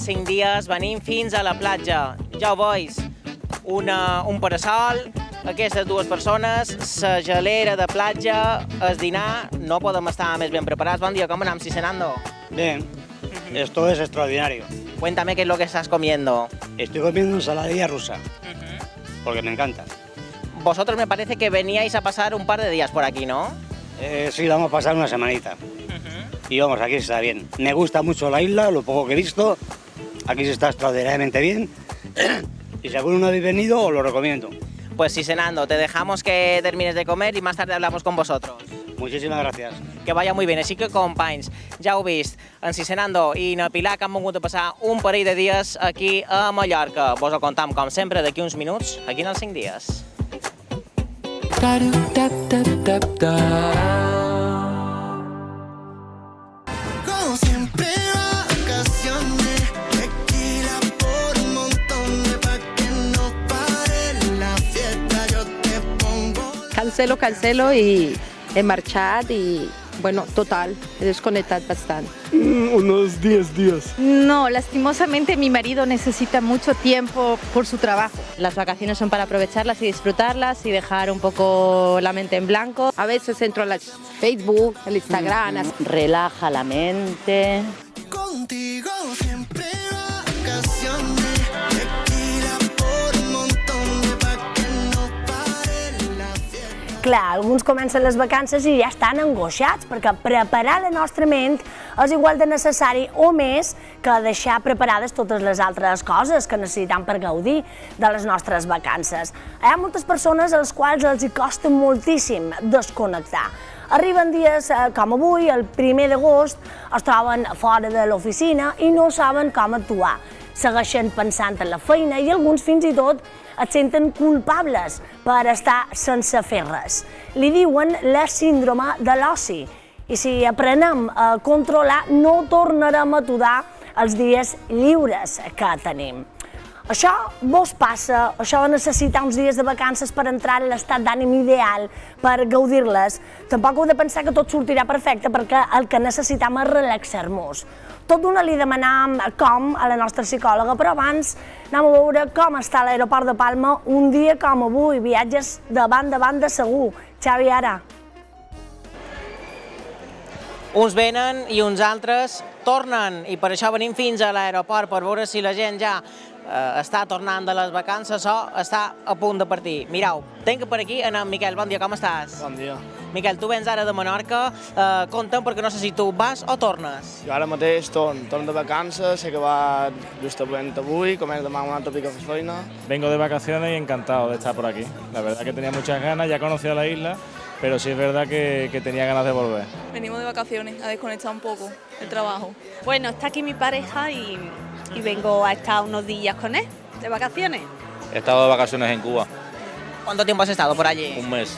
5 dies venim fins a la platja. Ja ho veus, un parasol, aquestes dues persones, la gelera de platja, el dinar, no podem estar més ben preparats. Bon dia, ¿cómo anem, Cisenando? Bien, esto es extraordinario. Cuéntame qué es lo que estás comiendo. Estoy comiendo ensaladilla rusa, porque me encanta. Vosotros me parece que veníais a pasar un par de días por aquí, ¿no? Sí, vamos a pasar una semanita. Y vamos, aquí está bien. Me gusta mucho la isla, lo poco que he visto. Aquí se está extraordinariamente bien. Y si alguno no habéis venido, os lo recomiendo. Pues Cisenando, te dejamos que termines de comer y más tarde hablamos con vosotros. Muchísimas gracias. Que vaya muy bien. Així que, companys, ja heu vist, en Cisenando i na Pilar que han vingut a passar un parell de dies aquí a Mallorca. Vos ho contam, com sempre, d'aquí uns minuts, aquí en els 5 dies. Como siempre, vacaciones, tequila por un montón de pa' que no pare la fiesta, yo te pongo... Cancelo i he marxat i, bueno, total, he desconectat bastant. Unos 10 días. No, lastimosamente mi marido necesita mucho tiempo por su trabajo. Las vacaciones son para aprovecharlas y disfrutarlas y dejar un poco la mente en blanco. A veces entro al Facebook, al Instagram. Relaja la mente. Contigo siempre vacaciones, tequila por un montón de pa' que no pare la fiesta. Clar, alguns comencen les vacances i ja estan angoixats, perquè preparar la nostra ment és igual de necessari o més que deixar preparades totes les altres coses que necessitem per gaudir de les nostres vacances. Hi ha moltes persones a les quals els hi costa moltíssim desconnectar. Arriben dies com avui, el 1 d'agost, es troben fora de l'oficina i no saben com actuar. Segueixen pensant en la feina i alguns fins i tot es senten culpables per estar sense fer res. Li diuen la síndrome de l'oci. I si aprenem a controlar, no tornarem a aturar els dies lliures que tenim. Això vos passa, això de necessitar uns dies de vacances per entrar en l'estat d'ànim ideal, per gaudir-les. Tampoc heu de pensar que tot sortirà perfecte, perquè el que necessitem és relaxar-nos. Tot d'una li demanam com a la nostra psicòloga, però abans anem a veure com està a l'aeroport de Palma un dia com avui, viatges de banda a banda segur. Xavi, ara. Uns venen i uns altres tornen, i per això venim fins a l'aeroport, per veure si la gent ja està tornant de les vacances o està a punt de partir. Mireu, tenc per aquí en Miquel. Bon dia, com estàs? Bon dia. Miquel, tu vens ara de Menorca. Conta'm, perquè no sé si tu vas o tornes. Jo ara mateix torno de vacances, he acabat justament avui, començo demà una altra pica de feina. Vengo de vacaciones y encantado de estar por aquí. La verdad que tenía muchas ganas, ya conocía la isla, pero sí es verdad que tenía ganas de volver. Venimos de vacaciones a desconectar un poco el trabajo. Bueno, está aquí mi pareja y vengo a estar unos días con él, de vacaciones. He estado de vacaciones en Cuba. ¿Cuánto tiempo has estado por allí? Un mes.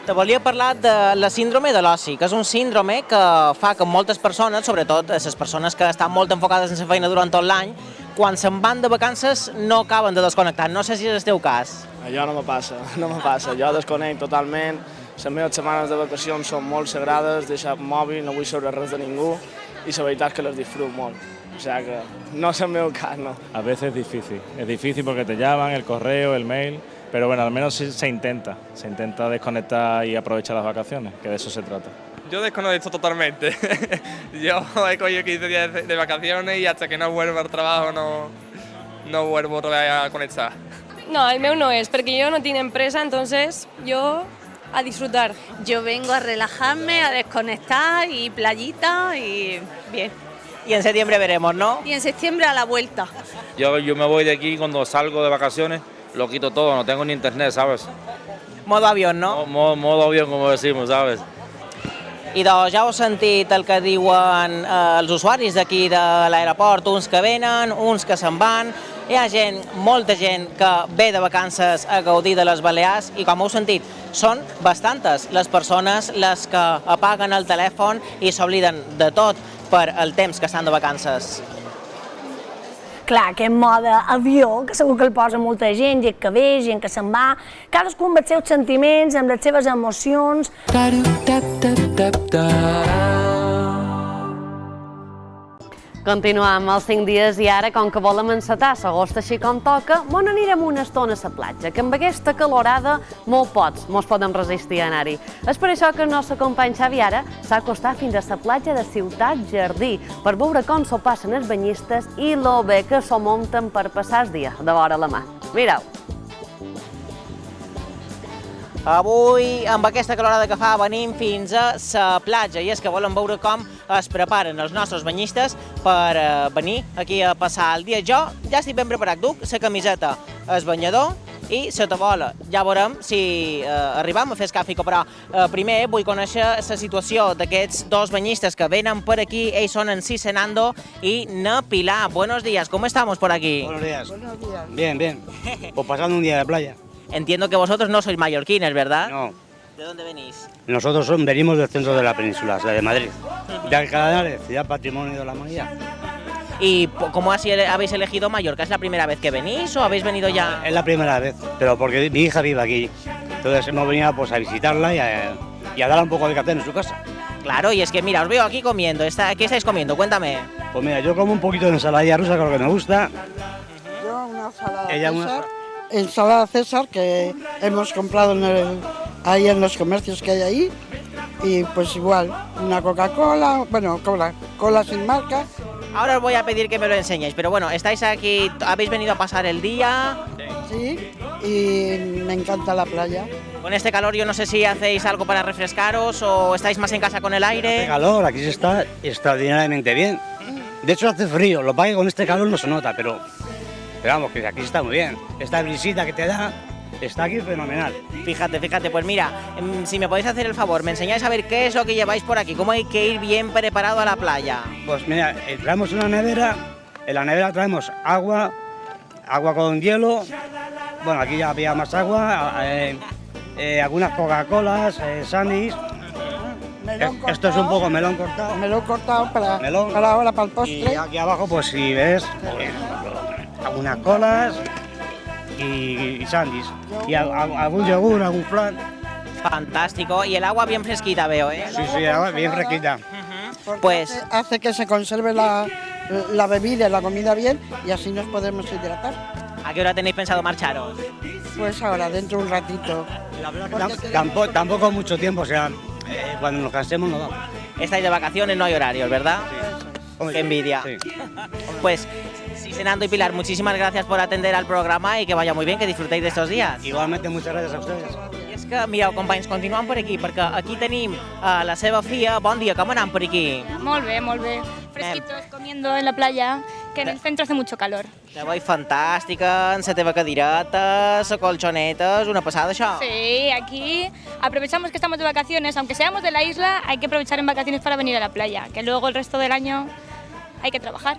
Te volia parlar de la síndrome de l'oci, que és un síndrome que fa que moltes persones, sobretot les persones que estan molt enfocades en la feina durant tot l'any, quan se'n van de vacances no acaben de desconnectar. No sé si és el teu cas. Allò no me passa. Jo desconec totalment. Les meves setmanes de vacacions són molt sagrades, deixar el mòbil, no vull saber res de ningú i la veritat és que les disfruto molt. O sea que no es el meu cas, no. A veces es difícil porque te llaman, el correo, el mail, pero bueno, al menos se intenta desconectar y aprovechar las vacaciones, que de eso se trata. Yo desconecto totalmente. Yo he cogido 15 días de vacaciones y hasta que no vuelvo al trabajo no vuelvo otra vez a conectar. No, el meu no es, porque yo no tengo empresa, entonces yo a disfrutar. Yo vengo a relajarme, a desconectar y playita y bien. Y en septiembre veremos, ¿no? Y en septiembre a la vuelta. Yo me voy de aquí cuando salgo de vacaciones, lo quito todo, no tengo ni internet, ¿sabes? Modo avión, no? Modo avión, como decimos, ¿sabes? I doncs ja heu sentit el que diuen els usuaris d'aquí de l'aeroport, uns que venen, uns que se'n van. Hi ha gent, molta gent, que ve de vacances a gaudir de les Balears i, com heu sentit, són bastantes les persones les que apaguen el telèfon i s'obliden de tot per el temps que estan de vacances. Clar, aquest mode avió, que segur que el posa molta gent, gent que ve, gent que se'n va, cadascú amb els seus sentiments, amb les seves emocions. Continuem els 5 dies i ara, com que volem encetar l'agost així com toca, mos anirem una estona a la platja, que amb aquesta calorada mos podem resistir a anar-hi. És per això que el nostre company Xavi ara s'ha acostat fins a la platja de Ciutat Jardí per veure com s'ho passen els banyistes i lo bé que s'ho munten per passar el dia de vora la mà. Mireu. Avui, amb aquesta calorada que fa, venim fins a la platja i és que volem veure com es preparen els nostres banyistes per venir aquí a passar el dia. Jo ja estic ben preparat, duc la camiseta, el banyador i la tabola. Ja veurem si arribem a fer escàfico, però primer vull conèixer la situació d'aquests dos banyistes que venen per aquí. Ells són en Cicenando i na Pilar. Buenos días, ¿cómo estamos por aquí? Buenos días. Buenos días. Bien, bien. Pues pasando un día de playa. Entiendo que vosotros no sois mallorquines, ¿verdad? No. ¿De dónde venís? Nosotros venimos del centro de la península, de Madrid, de Alcalá de Ciudad Patrimonio de la Humanidad. ¿Y cómo así habéis elegido Mallorca? ¿Es la primera vez que venís o habéis venido ya? Es la primera vez, pero porque mi hija vive aquí. Entonces hemos venido pues, a visitarla y a darle un poco de café en su casa. Claro, y es que mira, os veo aquí comiendo. ¿Qué estáis comiendo? Cuéntame. Pues mira, yo como un poquito de ensalada rusa, que es lo que me gusta. Yo una ensalada Ella César. Ensalada César que hemos comprado ahí en los comercios que hay ahí y pues igual una Coca-Cola, bueno, cola sin marca. Ahora os voy a pedir que me lo enseñéis, pero bueno, estáis aquí, habéis venido a pasar el día. Sí, y me encanta la playa. Con este calor yo no sé si hacéis algo para refrescaros o estáis más en casa con el aire. Hace calor, aquí se está extraordinariamente bien. De hecho hace frío, lo que pasa es que con este calor no se nota, pero vamos, que aquí está muy bien. Esta brisita que te da está aquí fenomenal. Fíjate, pues mira, si me podéis hacer el favor, me enseñáis a ver qué es lo que lleváis por aquí, cómo hay que ir bien preparado a la playa. Pues mira, traemos una nevera, en la nevera traemos agua con hielo, bueno, aquí ya había más agua, algunas Coca-Colas, sándwich. Esto es un poco melón cortado. Melón cortado para ahora, para el postre. Y aquí abajo, pues si ves, algunas colas y sándwich. Y algún yogur, algún flan. Fantástico. Y el agua bien fresquita veo, ¿eh? Sí, agua bien fresquita. Pues hace que se conserve la bebida y la comida bien y así nos podemos hidratar. ¿A qué hora tenéis pensado marcharos? Pues ahora, dentro de un ratito. Tampoco mucho tiempo, o sea, cuando nos cansemos nos vamos. Estáis de vacaciones, no hay horarios, ¿verdad? Sí. Qué envidia. Sí. Pues, Cicenando y Pilar, muchísimas gracias por atender al programa y que vaya muy bien, que disfrutéis de estos días. Igualmente, muchas gracias a ustedes. I és que, mireu, companys, continuem per aquí, perquè aquí tenim la seva filla. Bon dia, com anem per aquí? Molt bé, molt bé. Fresquitos, comiendo en la playa, que en el centro hace mucho calor. Te veig fantàstica, en la teva cadireta, la colchoneta, és una passada això. Sí, aquí aprovechamos que estamos de vacaciones, aunque seamos de la isla, hay que aprovechar en vacaciones para venir a la playa, que luego el resto del año hay que trabajar.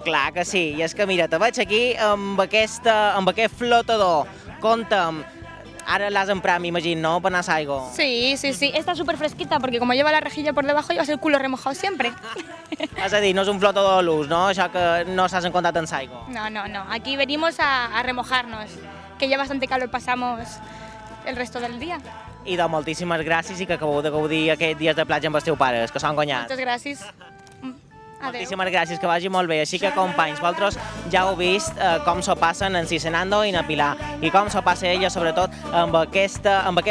Clar que sí, i és que mira, te veig aquí amb aquest flotador. Conta'm, ara l'has emprat, m'imagino, ¿no?, per anar a l'aigua. Sí, está súper fresquita porque como lleva la rejilla por debajo llevas el culo remojado siempre. És a dir, no és un flotador de luz, no? Això que no s'has encontrat en l'aigua. No, aquí venimos a remojarnos, que ya bastante calor pasamos el resto del día. I de moltíssimes gràcies i que acabeu de gaudir aquests dies de platja amb els teus pares, que s'han guanyat. Moltes gràcies. Moltíssimes gràcies, que vagi molt bé. Així que, companys, vosaltres ja heu vist com s'ho passen en Cicenando i na Pilar i com s'ho passa ella, sobretot, amb aquest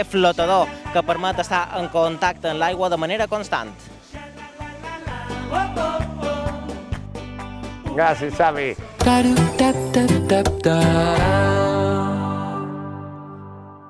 flotador que permet estar en contacte amb l'aigua de manera constant. Gràcies, Xavi.